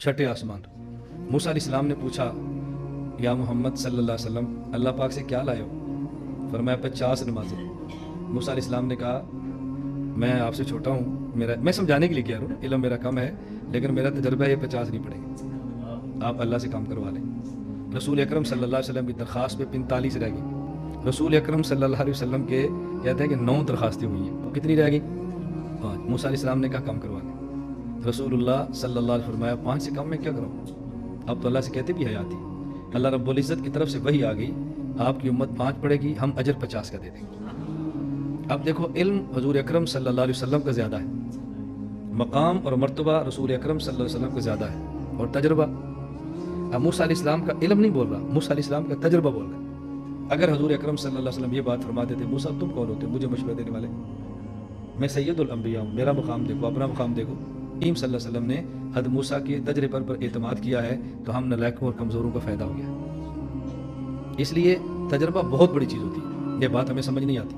چھٹے آسمان۔ موسیٰ علیہ السلام نے پوچھا یا محمد صلی اللہ علیہ وسلم اللہ پاک سے کیا لائے ہو؟ فرمایا 50 نمازیں۔ موسیٰ علیہ السلام نے کہا میں آپ سے چھوٹا ہوں، میں سمجھانے کے لیے کہہ رہا ہوں، علم میرا کم ہے لیکن میرا تجربہ ہے 50 نہیں پڑے گا، آپ اللہ سے کام کروا لیں۔ رسول اکرم صلی اللہ علیہ وسلم کی درخواست پہ 45 رہ گئی۔ رسول اکرم صلی اللہ علیہ وسلم کے کہتے ہیں کہ 9 درخواستیں ہوئی ہیں، تو کتنی رہ گئی؟ 5۔ موسیٰ علیہ السلام نے کہا کام کروا لیں۔ رسول اللہ صلی اللہ علیہ وسلم فرمایا 5 سے کم میں کیا کروں؟ اب تو اللہ سے کہتے بھی حیاتی، اللہ رب العزت کی طرف سے وحی آ گئی آپ کی امت 5 پڑھے گی، ہم اجر 50 کا دے دیں گے۔ اب دیکھو علم حضور اکرم صلی اللہ علیہ وسلم کا زیادہ ہے، مقام اور مرتبہ رسول اکرم صلی اللہ علیہ وسلم کا زیادہ ہے، اور تجربہ اب موسیٰ علیہ السلام کا علم نہیں بول رہا، موسیٰ علیہ السلام کا تجربہ بول رہا ہے۔ اگر حضور اکرم صلی اللہ علیہ وسلم یہ بات فرماتے تھے موسیٰ تم کون ہوتے مجھے مشورہ دینے والے؟ میں سید الانبیاء ہوں، میرا مقام دیکھو، اپنا مقام دیکھو۔ صلی اللہ علیہ وسلم نے حضرت موسیٰ کے تجربے پر اعتماد کیا ہے تو ہم نالائقوں اور کمزوروں کا فائدہ ہو گیا۔ اس لیے تجربہ بہت بڑی چیز ہوتی ہے، یہ بات ہمیں سمجھ نہیں آتی۔